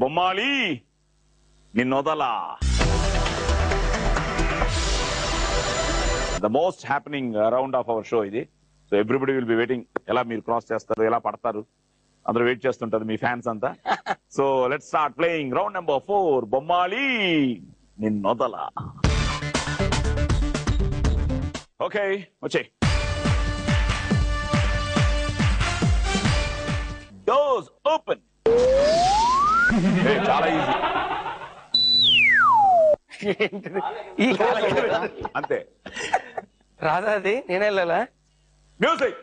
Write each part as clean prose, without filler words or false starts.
బొమ్మాలి నిన్నొదలా. The most happening round of our show ఇది. So everybody will be waiting. ఎలా మీరు క్రాస్ చేస్తారు, ఎలా పడతారు, అందరూ వెయిట్ చేస్తుంటారు మీ ఫ్యాన్స్ అంతా. So let's start playing round number 4. బొమ్మాలి నిన్నొదలా. ఓకే, వచ్చేయ్. Doors open. చాలా ఈజీ. అంతే. రాదా అది? నేను వెళ్ళాలా? మ్యూజిక్.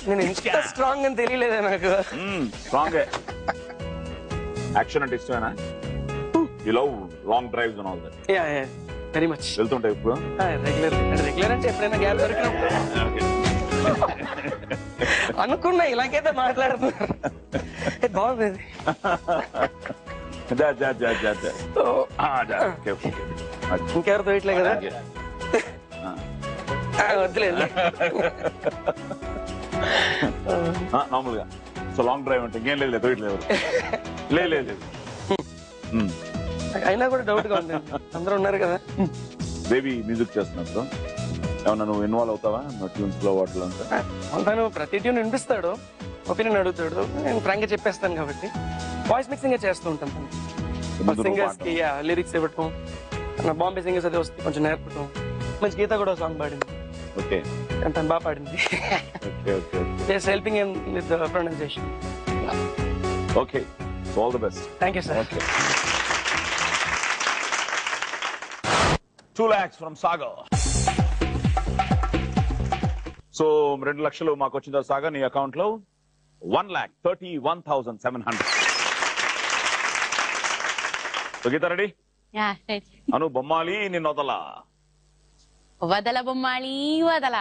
నేను ఎంత స్ట్రాంగ్ అని తెలియలేదా నాకు? స్ట్రాంగ్. యాక్షన్ అంటే ఇష్టమేనా? You love long drives and all that. Yeah yeah, very much. వెళ్తుంటాయి ఇప్పుడు? రెగ్యులర్ అంటే ఎప్పుడైనా గ్యాప్ దొరికినప్పుడు అనుకున్నా ఇలాగైతే మాట్లాడుతున్నారు. బాగుంది. ఇంకెవరితో ఇట్లే కదా? వద్దులేదు నార్మల్ గా. సో లాంగ్ డ్రైవ్ అంటే ఇంకేం లేదు, తోయట్లేదు. లేదు. అయినా కూడా డౌట్ గా ఉంది. అందరూ ఉన్నారు కదా. బేబీ మ్యూజిక్ చేస్తున్నప్పుడు ఏమన్నా నువ్వు ఇన్వాల్వ్ అవుతావా ట్యూన్స్ లో వాటిలో? తను ప్రతి ట్యూన్ వినిపిస్తాడు, ఒపీనియన్ అడుగుతాడు, నేను ఫ్రాంక్ గా చెప్పేస్తాను కాబట్టి వాయిస్ మిక్సింగ్ చేస్తూ ఉంటాను. సింగర్స్ కి లిరిక్స్ ఇవ్వటం, బాంబే సింగర్స్ అదే వస్తే కొంచెం నేర్పటం. మంచి గీత కూడా సాంగ్ పాడింది. ఓకే, తను బాగా పాడింది. Just helping him with the pronunciation. Okay, all the best. Thank you sir. Okay, 2 lakhs from Sagar. So 2 లక్షలు మాకు వచ్చిందా సాగర్ నీ అకౌంట్ లో? 1,31,700. సో గీత రెడీ? అను బొమ్మాలి నిన్నొదలా. వదల బొమ్మాలి వదల.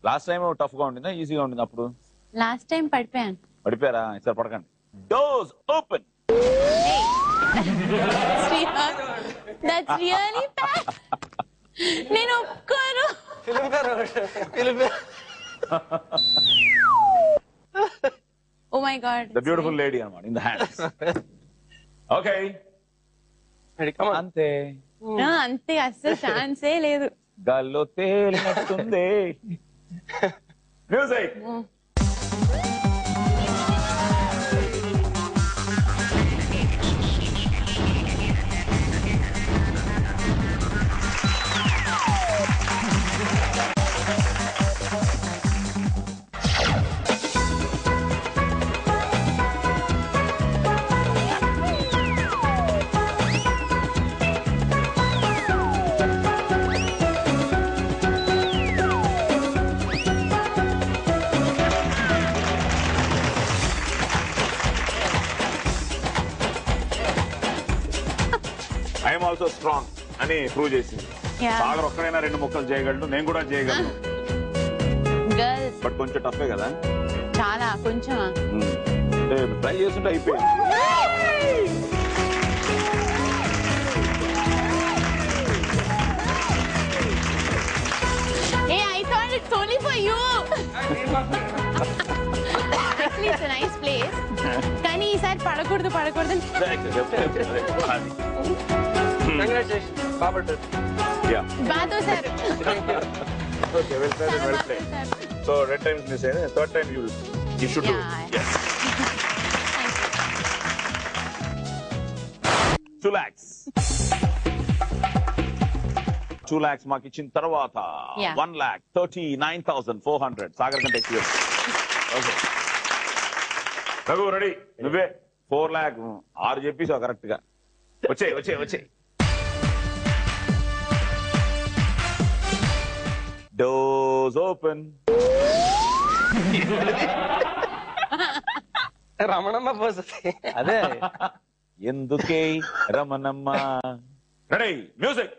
లాస్ట్ టైం టఫ్ గా ఉండిందా, ఈజీగా ఉండిందా? అప్పుడు లాస్ట్ టైం పడిపోయాను. పడిపోయారా? ఈసారి పడకండి. Doors open. That's really bad. నేను ఒప్పుకోను. Oh my God. The beautiful lady అన్నమాట in the hands. Okay. అంతే. అంతే, అస్సలు ఛాన్సే లేదు. గాల్లో తేలినట్టుంది. మ్యూజిక్. ఐఎమ్ ఆల్సో స్ట్రాంగ్ అని ప్రూవ్ చేసింది. సాగర్ ఒక్కడైనా 2 ముక్కలు చేయగలడు, నేను కూడా చేయగలను. బట్ కొంచెం టఫే కదా? చాలా కొంచెం ట్రై చేస్తుంటే అయిపోయింది. Hey, I thought it's only for you. Actually, it's a nice place. కానీ ఈసారి పడకూడదు. బాతో sir. Okay, well played. So red times miss ayyade, third time you should do it. Yes. Thank you. 2 lakhs. 2 lakhs మాకు ఇచ్చిన తర్వాత 1,39,400. సాగర్ కంటే ఎక్కువ. Okay, Raghu ready? నువ్వే 4 lakh 6 చెప్పేసావు correct గా. వచ్చే డోర్స్ ఓపెన్. రమణమ్మ పోస్తుంది. అదే ఎందుకే రమణమ్మ. Ready music.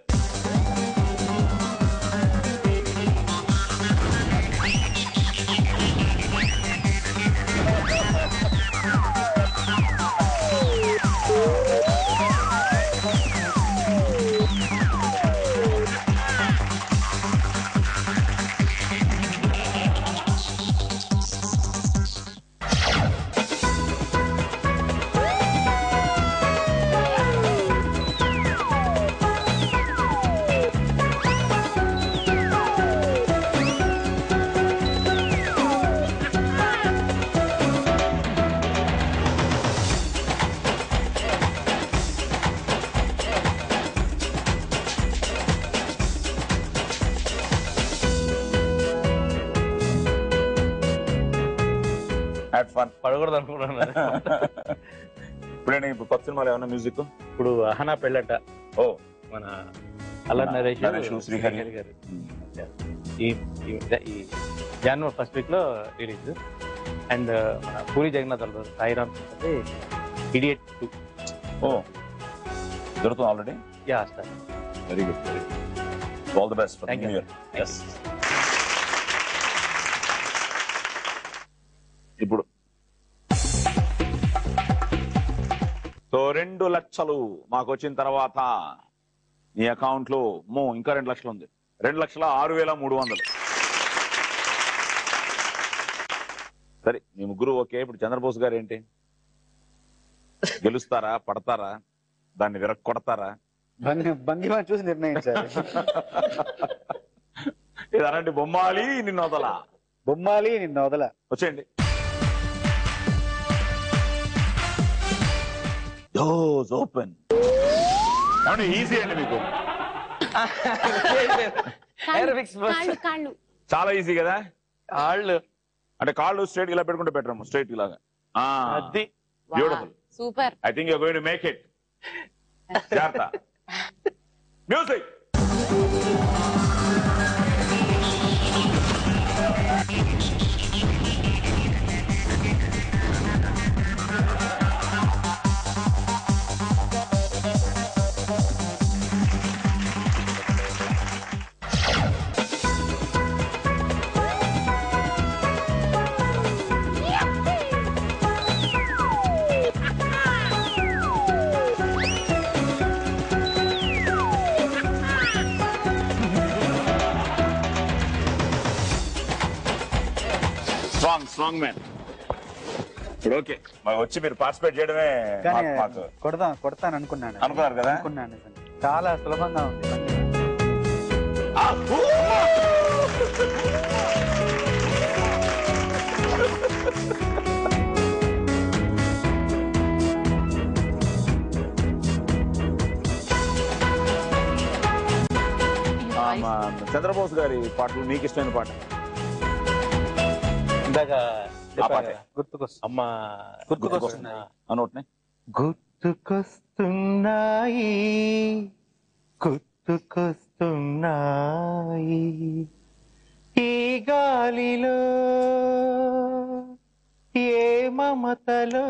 పడకూడదు అనుకుంటున్నాను. ఇప్పుడు కొత్త సినిమాలు ఏమన్నా మ్యూజిక్? ఇప్పుడు అహనా పెళ్ళట. ఓ మన అల్లరి నరేష్ శ్రీహరి గారు ఈ జనవరి ఫస్ట్ వీక్ లో రిలీజ్. అండ్ మన పూరి జగన్నాథ్ సాయిరామ్ ఇడియట్ 2. ఓ దొరుకుతుంది already. Yeah sir. Very good. All the best for new year. yes. ఇప్పుడు సో 2 లక్షలు మాకు వచ్చిన తర్వాత నీ అకౌంట్ లో ఇంకా 2 లక్షలు ఉంది. 2,06,300. సరే మీ ముగ్గురు ఓకే. ఇప్పుడు చంద్రబోస్ గారు ఏంటి, గెలుస్తారా పడతారా, దాన్ని విరక్కొడతారా? భంగిమా చూసి నిర్ణయించారు. ఇది అలాంటి బొమ్మాలి నిన్న వదలా. బొమ్మాలి నిన్న వదల. వచ్చేయండి. Doors open. ఏమంటే ఈజీ అండి మీకు. కాళ్ళు చాలా ఈజీ కదా. వాళ్ళు అంటే కాళ్ళు స్ట్రైట్ ఇలా పెట్టుకుంటే బెటర్ అమ్మ. స్ట్రైట్ ఇలాగా. అది beautiful. Super. I think you going to make it. జాగ్రత్త. మ్యూజిక్. Strong man. ఇప్పుడు ఓకే వచ్చి మీరు పార్టిసిపేట్ చేయడమే మాకు. కొడతాను అనుకున్నాను. అనుకున్నారు కదా? అనుకున్నాను. చాలా సులభంగా ఉంది. చంద్రబోస్ గారి పాటలు మీకు ఇష్టమైన పాట? ఇందాక గుర్తుకొస్తుంది. అమ్మ గుర్తుకొస్తున్నాయి. అనోట్నే గుర్తుకొస్తున్నాయి, గుర్తుకొస్తున్నాయి ఈ గాలిలో ఏ మమతలో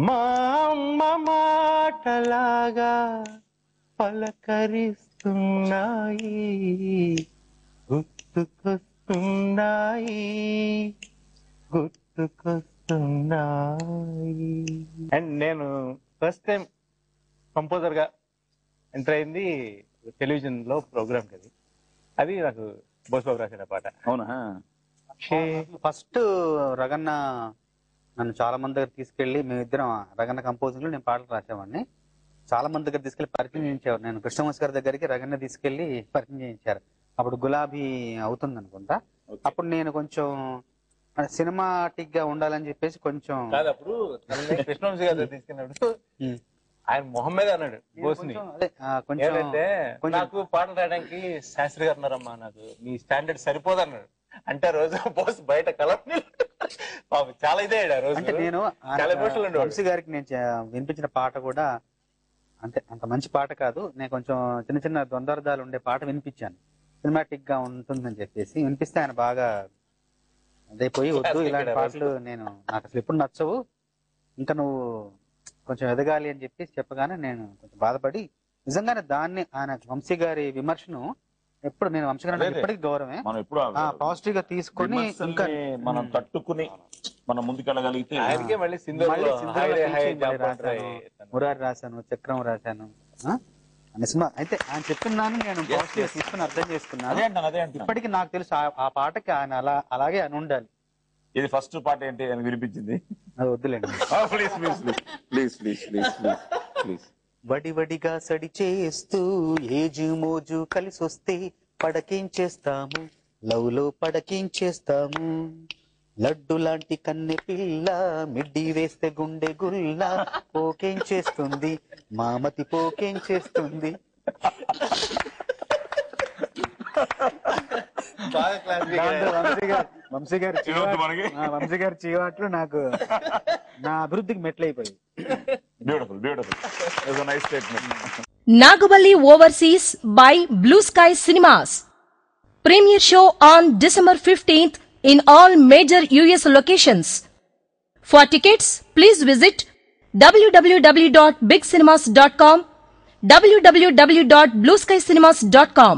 మా అమ్మ మాటలాగా పలకరిస్తున్నాయి, గుర్తుకొస్తున్నాయి, గుర్తుకొస్తున్నాయి. అండ్ నేను ఫస్ట్ టైం కంపోజర్ గా ఎంటర్ అయింది టెలివిజన్ లో ప్రోగ్రామ్ కి. అది నాకు బోస్బాబు రాసిన పాట. అవునా? ఫస్ట్ రగన్న నన్ను చాలా మంది దగ్గర తీసుకెళ్లి మేమిద్దరం రగన్న కంపోజింగ్ లో నేను పాటలు రాసేవాడిని. చాలా మంది దగ్గర తీసుకెళ్లి పరిచయం చేయించేవారు. నేను కృష్ణవంశీ గారి దగ్గరికి రగన్న తీసుకెళ్లి పరిచయం చేయించారు. అప్పుడు గులాబీ అవుతుంది అనుకుంటా. అప్పుడు నేను కొంచెం సినిమాటిక్ గా ఉండాలని చెప్పేసి కొంచెం అప్పుడు కృష్ణవంశీ గారి దగ్గర తీసుకెళ్ళినప్పుడు ఆయన మొహం మీద అన్నాడు బోస్ని, నాకు పాటలు రాయడానికి శాస్త్రి గారు ఉన్నారమ్మా, నాకు మీ స్టాండర్డ్ సరిపోదు అన్నాడు. అంటే రోజు బోస్ బయట కలర్ చాలా ఇదే ఆ రోజు. అంటే నేను చాలా ఎమోషనల్ ఉండేవాడు. వంశీ గారికి నేను వినిపించిన పాట కూడా అంటే అంత మంచి పాట కాదు, నేను కొంచెం చిన్న చిన్న ద్వంద్వార్థాలు ఉండే పాట వినిపించాను, సినిమాటిక్ గా ఉంటుందని చెప్పేసి వినిపిస్తే ఆయన బాగా అదైపోయి వద్దు ఇలాంటి పాటలు నాకు అసలు ఎప్పుడు నచ్చవు, ఇంకా నువ్వు కొంచెం ఎదగాలి అని చెప్పి చెప్పగానే నేను కొంచెం బాధపడి నిజంగానే దాన్ని ఆయన వంశీ గారి విమర్శను ఎప్పుడు నేను వంశీ గారి ఇప్పటికీ గౌరవమే మనం ఎప్పుడు పాజిటివ్ గా తీసుకొని ఇంకా మనం తట్టుకుని మనం ముందుకెళ్ళగలిగితే ఆయనకే మళ్ళీ సింధూర్ మళ్ళీ లో సింధూర్ హాయ్ లో హాయ్ పిలిచి మళ్ళీ రాశాను, మురారి రాశాను, చక్రం రాశాను. నిజమా అయితే ఆయన చెప్పిన దాన్ని నేను పాజిటివ్ గా తీసుకుని అర్థం చేసుకున్నాను. అదే అంటాను. ఇప్పటికీ నాకు తెలుసు ఆ పాటకి ఆయన అలాగే అని ఉండాలి. ఇది ఫస్ట్ పాట ఏంటి అని వినిపించింది. అది వద్దులేండి. Please please please please please please please. వడివడిగా సడి చేస్తూ ఏజు మోజు కలిసొస్తే పడకేం చేస్తాము, లవ్ లో పడకేం చేస్తాము, లడ్డు లాంటి కన్నె పిల్ల మిడ్డి వేస్తే గుండె గుల్ల పోకేం చేస్తుంది, మామతి పోకేం చేస్తుంది. వంశీ గారి చీవాట్లు నాకు నా అభివృద్ధికి మెట్లయిపోయి. Beautiful beautiful. It's a nice statement. Nagavali Overseas by Blue Sky Cinemas. Premiere show on December 15th in all major US locations. For tickets, please visit www.bigcinemas.com, www.blueskycinemas.com.